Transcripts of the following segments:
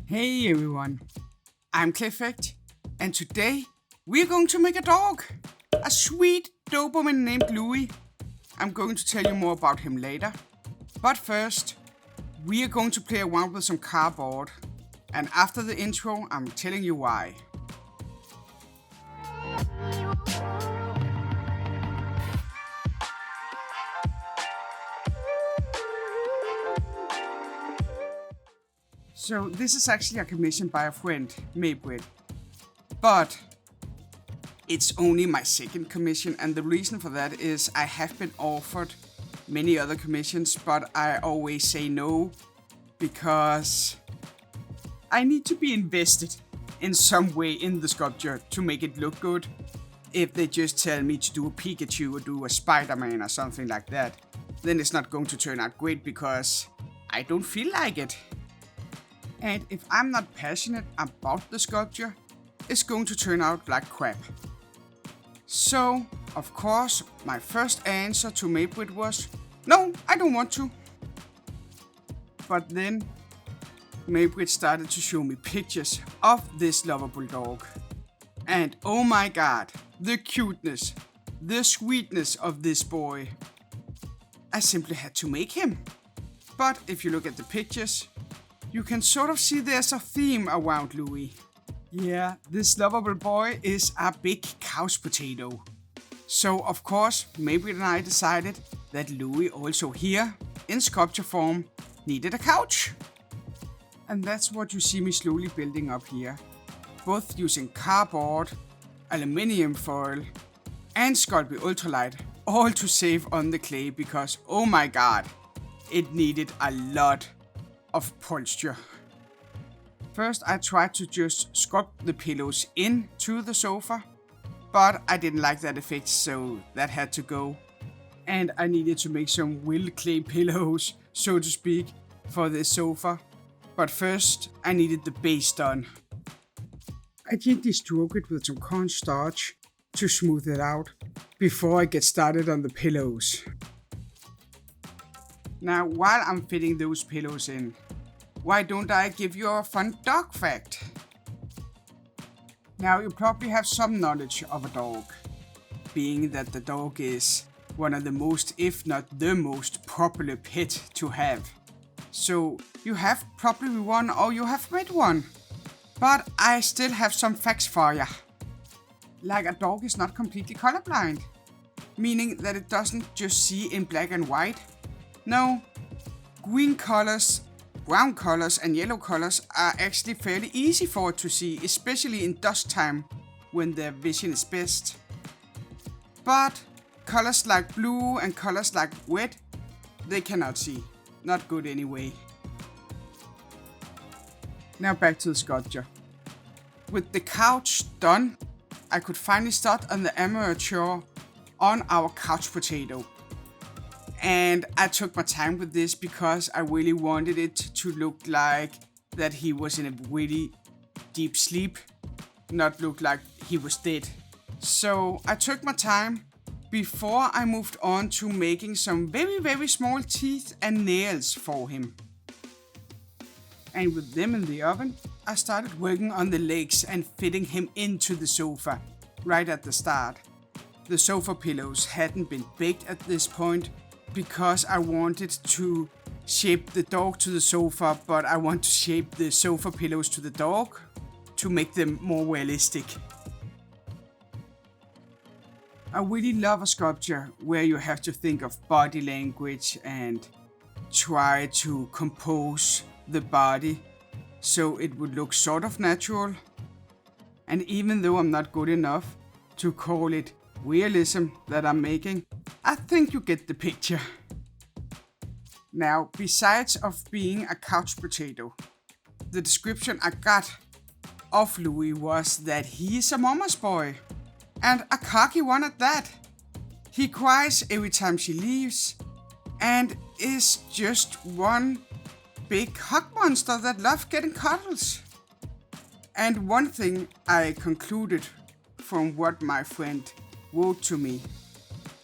Hey everyone, I'm Clifford, and today we're going to make a dog. A sweet Doberman named Loui. I'm going to tell you more about him later. But first, we are going to play around with some cardboard. And after the intro, I'm telling you why. So this is actually a commission by a friend, Maybrit. But it's only my second commission, and the reason for that is I have been offered many other commissions, but I always say no because I need to be invested in some way in the sculpture to make it look good. If they just tell me to do a Pikachu or do a Spider-Man or something like that, then it's not going to turn out great because I don't feel like it. And if I'm not passionate about the sculpture, it's going to turn out like crap. So, of course, my first answer to Maybrit was, no, I don't want to. But then, Maybrit started to show me pictures of this lovable dog. And oh my god, the cuteness, the sweetness of this boy. I simply had to make him. But if you look at the pictures, you can sort of see there's a theme around Loui. Yeah, this lovable boy is a big couch potato. So of course, Maybrit and I decided that Loui also here, in sculpture form, needed a couch. And that's what you see me slowly building up here. Both using cardboard, aluminium foil, and Sculpting Ultralight, all to save on the clay because oh my god, it needed a lot of posture. First I tried to just sculpt the pillows into the sofa, but I didn't like that effect, so that had to go. And I needed to make some real clay pillows, so to speak, for this sofa. But first I needed the base done. I gently stroke it with some cornstarch to smooth it out before I get started on the pillows. Now, while I'm fitting those pillows in, why don't I give you a fun dog fact? Now, you probably have some knowledge of a dog, being that the dog is one of the most, if not the most popular pet to have. So, you have probably one or you have met one. But I still have some facts for ya. Like a dog is not completely colorblind, meaning that it doesn't just see in black and white. No, green colors, brown colors and yellow colors are actually fairly easy for it to see, especially in dusk time when their vision is best. But colors like blue and colors like red, they cannot see. Not good anyway. Now back to the sculpture. With the couch done, I could finally start on the armature on our couch potato. And I took my time with this because I really wanted it to look like that he was in a really deep sleep, not look like he was dead. So I took my time before I moved on to making some very small teeth and nails for him. And with them in the oven, I started working on the legs and fitting him into the sofa right at the start. The sofa pillows hadn't been baked at this point, because I wanted to shape the dog to the sofa, but I want to shape the sofa pillows to the dog to make them more realistic. I really love a sculpture where you have to think of body language and try to compose the body so it would look sort of natural. And even though I'm not good enough to call it realism that I'm making, I think you get the picture. Now, besides of being a couch potato, the description I got of Loui was that he's a mama's boy, and a cocky one at that. He cries every time she leaves, and is just one big hug monster that loves getting cuddles. And one thing I concluded from what my friend wrote to me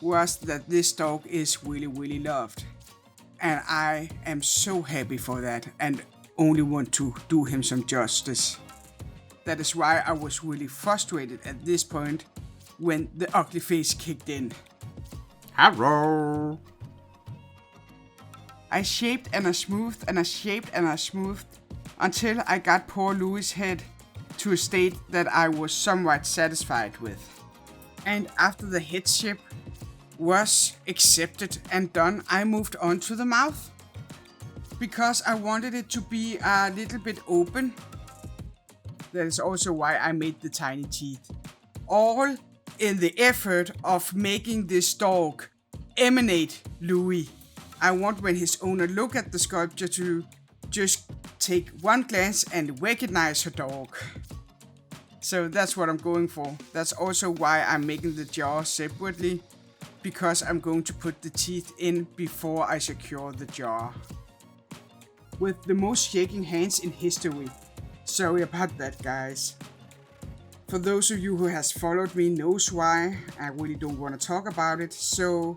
was that this dog is really loved. And I am so happy for that. And only want to do him some justice. That is why I was really frustrated at this point when the ugly face kicked in. Hello. I shaped and I smoothed and I shaped and I smoothed until I got poor Louis' head to a state that I was somewhat satisfied with. And after the head shape was accepted and done, I moved on to the mouth. Because I wanted it to be a little bit open. That is also why I made the tiny teeth. All in the effort of making this dog emanate Loui. I want when his owner look at the sculpture to just take one glance and recognize her dog. So that's what I'm going for. That's also why I'm making the jaw separately, because I'm going to put the teeth in before I secure the jaw. With the most shaking hands in history. Sorry about that, guys. For those of you who has followed me knows why, I really don't want to talk about it, so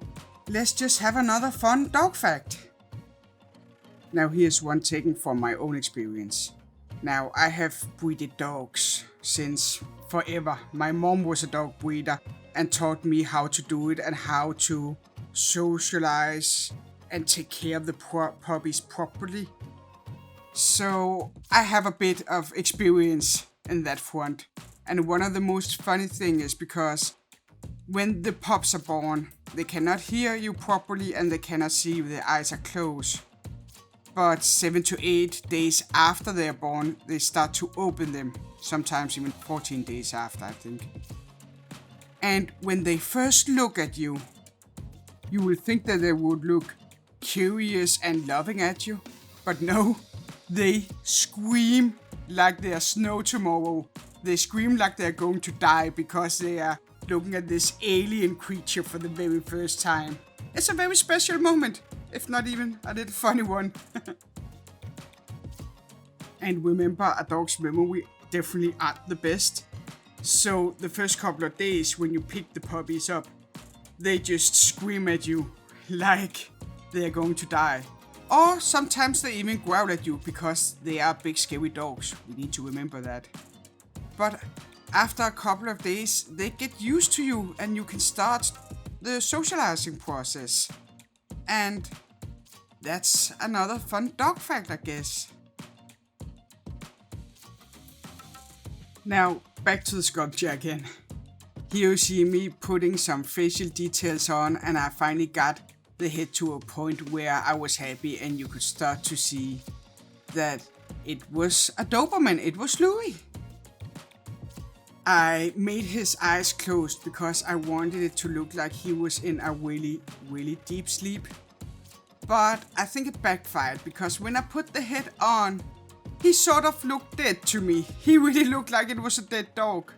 let's just have another fun dog fact. Now here's one taken from my own experience. Now I have breeded dogs since forever. My mom was a dog breeder and taught me how to do it and how to socialize and take care of the puppies properly. So I have a bit of experience in that front. And one of the most funny things is because when the pups are born, they cannot hear you properly and they cannot see if their eyes are closed. But 7 to 8 days after they are born, they start to open them. Sometimes even 14 days after, I think. And when they first look at you, you will think that they would look curious and loving at you. But no, they scream like there's no tomorrow. They scream like they're going to die because they are looking at this alien creature for the very first time. It's a very special moment, if not even a little funny one. And remember, a dog's memory definitely aren't the best. So the first couple of days when you pick the puppies up, they just scream at you like they're going to die. Or sometimes they even growl at you because they are big scary dogs. We need to remember that. But after a couple of days, they get used to you and you can start the socializing process. And that's another fun dog fact, I guess. Now, back to the sculpture again. Here you see me putting some facial details on, and I finally got the head to a point where I was happy and you could start to see that it was a Doberman, it was Loui. I made his eyes closed because I wanted it to look like he was in a really, really deep sleep. But I think it backfired because when I put the head on, he sort of looked dead to me. He really looked like it was a dead dog.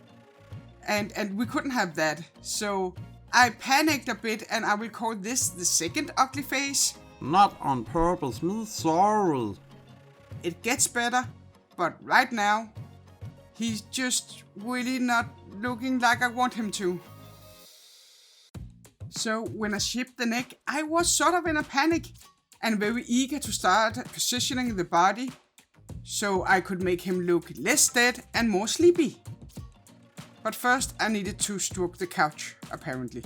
And we couldn't have that. So I panicked a bit and I will call this the second ugly face. Not on purpose, me sorry. It gets better, but right now, he's just really not looking like I want him to. So when I shipped the neck, I was sort of in a panic and very eager to start positioning the body so I could make him look less dead and more sleepy. But first I needed to stroke the couch, apparently.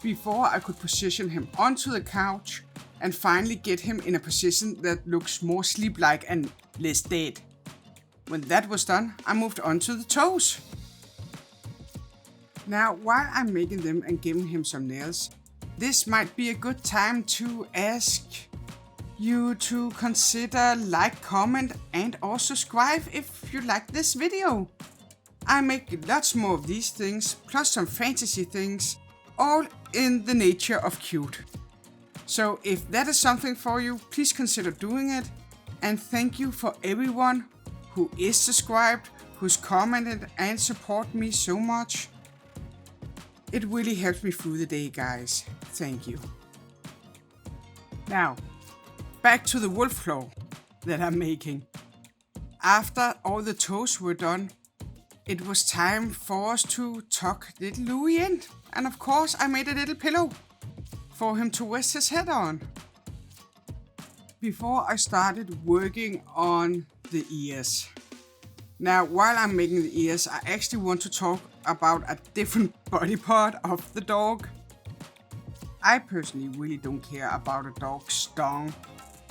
Before I could position him onto the couch and finally get him in a position that looks more sleep-like and less dead. When that was done, I moved on to the toes. Now, while I'm making them and giving him some nails, this might be a good time to ask you to consider like, comment and or subscribe if you like this video. I make lots more of these things, plus some fantasy things, all in the nature of cute. So if that is something for you, please consider doing it. And thank you for everyone who is subscribed, who's commented and support me so much. It really helps me through the day, guys. Thank you. Now, back to the wolf claw that I'm making. After all the toes were done, it was time for us to tuck little Loui in. And of course, I made a little pillow for him to rest his head on. before I started working on the ears. Now, while I'm making the ears, I actually want to talk about a different body part of the dog. I personally really don't care about a dog's tongue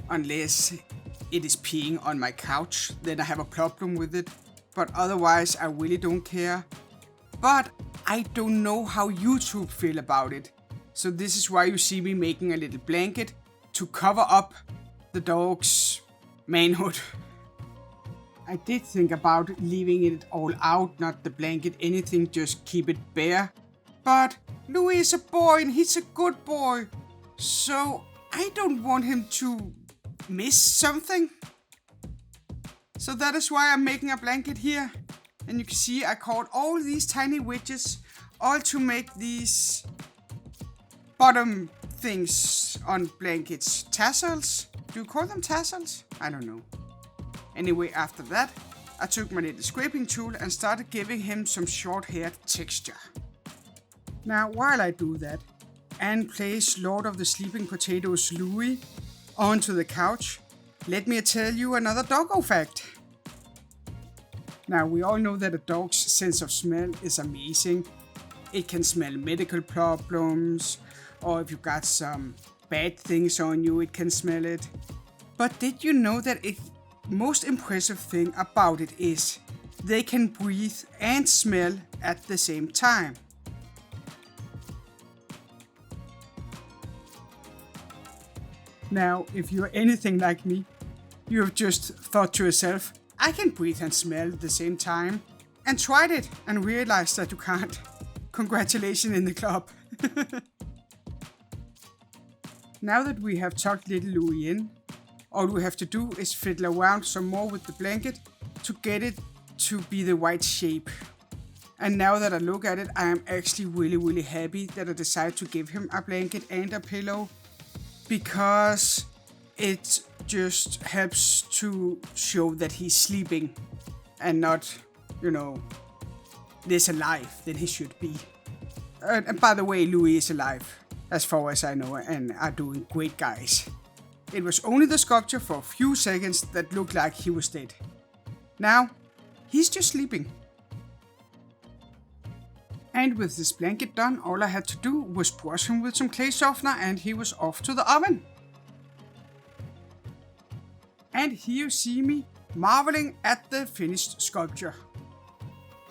unless it is peeing on my couch, then I have a problem with it. But otherwise, I really don't care. But I don't know how YouTube feel about it. So this is why you see me making a little blanket to cover up the dog's manhood. I did think about leaving it all out, not the blanket, anything, just keep it bare. But Loui is a boy and he's a good boy. So I don't want him to miss something. So that is why I'm making a blanket here. And you can see I caught all these tiny wedges, all to make these bottom things on blankets. Tassels? Do you call them tassels? I don't know. Anyway, after that, I took my little scraping tool and started giving him some short-haired texture. Now, while I do that, and place Lord of the Sleeping Potatoes Loui onto the couch, let me tell you another doggo fact. Now, we all know that a dog's sense of smell is amazing. It can smell medical problems, or if you got some bad things on you, it can smell it. But did you know that the most impressive thing about it is they can breathe and smell at the same time? Now, if you're anything like me, you have just thought to yourself, I can breathe and smell at the same time, and tried it and realized that you can't. Congratulations in the club. Now that we have tucked little Loui in, all we have to do is fiddle around some more with the blanket to get it to be the right shape. And now that I look at it, I am actually really happy that I decided to give him a blanket and a pillow, because it just helps to show that he's sleeping and not, less alive than he should be. And by the way, Loui is alive, as far as I know, and are doing great, guys. It was only the sculpture for a few seconds that looked like he was dead. Now, he's just sleeping. And with this blanket done, all I had to do was brush him with some clay softener and he was off to the oven. And here you see me marveling at the finished sculpture.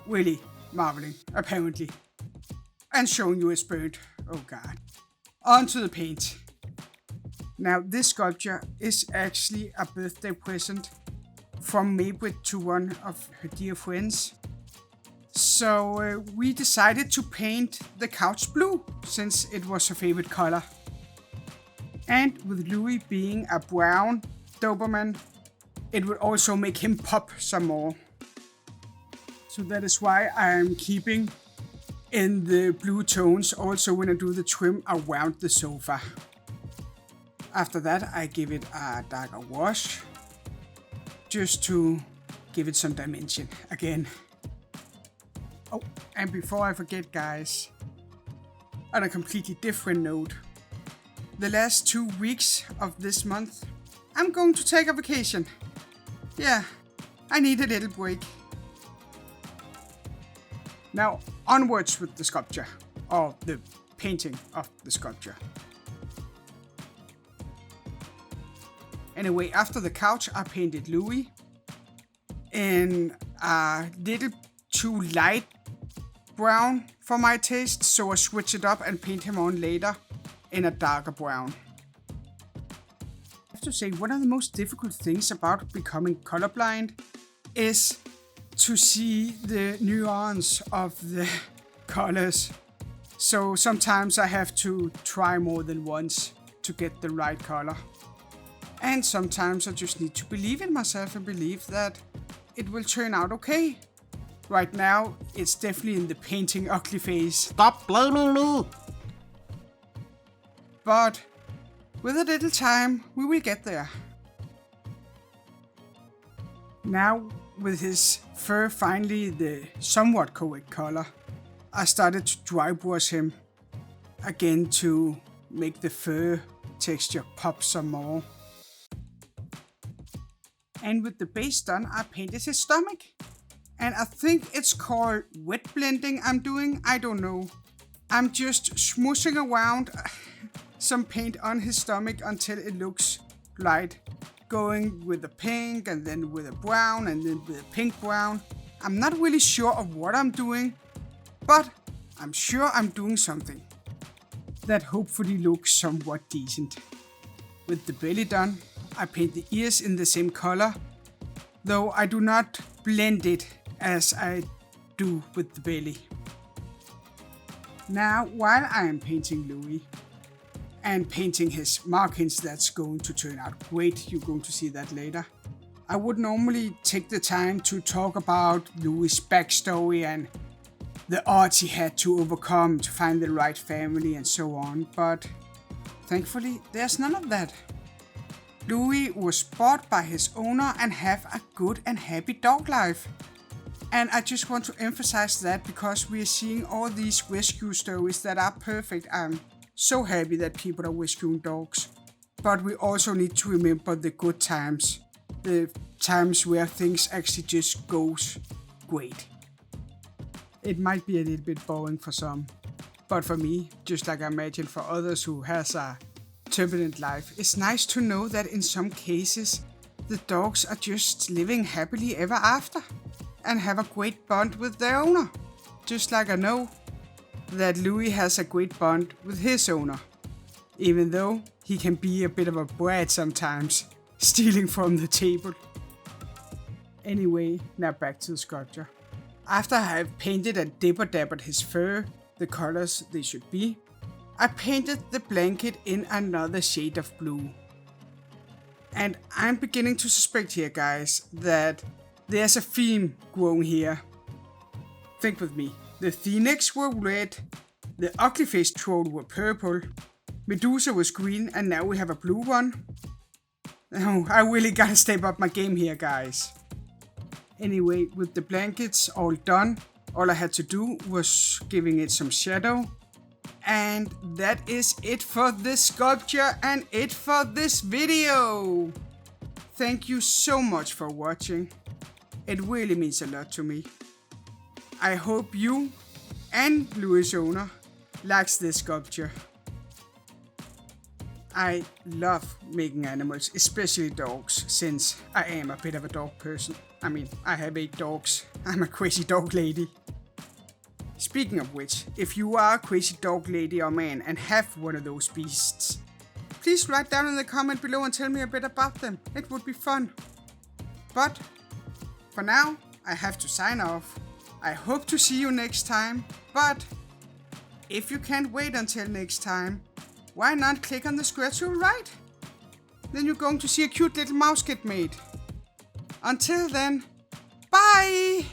Really marveling, apparently. And showing you it's burnt. Oh god. On to the paint. Now this sculpture is actually a birthday present from Maybrit to one of her dear friends. So we decided to paint the couch blue, since it was her favorite color. And with Loui being a brown Doberman, it would also make him pop some more. So that is why I am keeping in the blue tones also when I do the trim around the sofa. After that I give it a darker wash, just to give it some dimension again. Oh, and before I forget, guys, on a completely different note, the last 2 weeks of this month, I'm going to take a vacation. Yeah, I need a little break. Now, onwards with the sculpture, or the painting of the sculpture. Anyway, after the couch, I painted Loui in a little too light brown for my taste, so I switch it up and paint him on later in a darker brown. I have to say, one of the most difficult things about becoming colorblind is to see the nuance of the colors. So sometimes I have to try more than once to get the right color. And sometimes I just need to believe in myself and believe that it will turn out okay. Right now, it's definitely in the painting ugly phase. Stop blaming me! But with a little time, we will get there. Now, with his fur finally the somewhat correct color, I started to dry brush him again to make the fur texture pop some more. And with the base done, I painted his stomach. And I think it's called wet blending I'm doing, I don't know. I'm just smooshing around some paint on his stomach until it looks light. Going with the pink and then with a brown and then with a pink brown. I'm not really sure of what I'm doing, but I'm sure I'm doing something that hopefully looks somewhat decent. With the belly done, I paint the ears in the same color, though I do not blend it as I do with the belly. Now, while I am painting Loui and painting his markings, that's going to turn out great, you're going to see that later. I would normally take the time to talk about Louis' backstory and the odds he had to overcome to find the right family and so on, but thankfully there's none of that. Loui was bought by his owner and have a good and happy dog life. And I just want to emphasize that because we are seeing all these rescue stories that are perfect. I'm so happy that people are rescuing dogs. But we also need to remember the good times. The times where things actually just goes great. It might be a little bit boring for some. But for me, just like I imagine for others who has a turbulent life, it's nice to know that in some cases, the dogs are just living happily ever after. And have a great bond with their owner. Just like I know that Loui has a great bond with his owner. Even though he can be a bit of a brat sometimes, stealing from the table. Anyway, now back to the sculpture. After I have painted and dappered his fur, the colors they should be, I painted the blanket in another shade of blue. And I'm beginning to suspect here, guys, that there's a theme growing here. Think with me. The phoenix were red, the ugly faced troll were purple, Medusa was green, and now we have a blue one. Oh, I really gotta step up my game here, guys. Anyway, with the blankets all done, all I had to do was giving it some shadow. And that is it for this sculpture and it for this video. Thank you so much for watching. It really means a lot to me. I hope you and Louis' owner likes this sculpture. I love making animals, especially dogs, since I am a bit of a dog person. I mean, I have 8 dogs. I'm a crazy dog lady. Speaking of which, if you are a crazy dog lady or man and have one of those beasts, please write down in the comment below and tell me a bit about them. It would be fun. But for now, I have to sign off. I hope to see you next time, but if you can't wait until next time, why not click on the square to the right? Then you're going to see a cute little mouse get made. Until then, bye!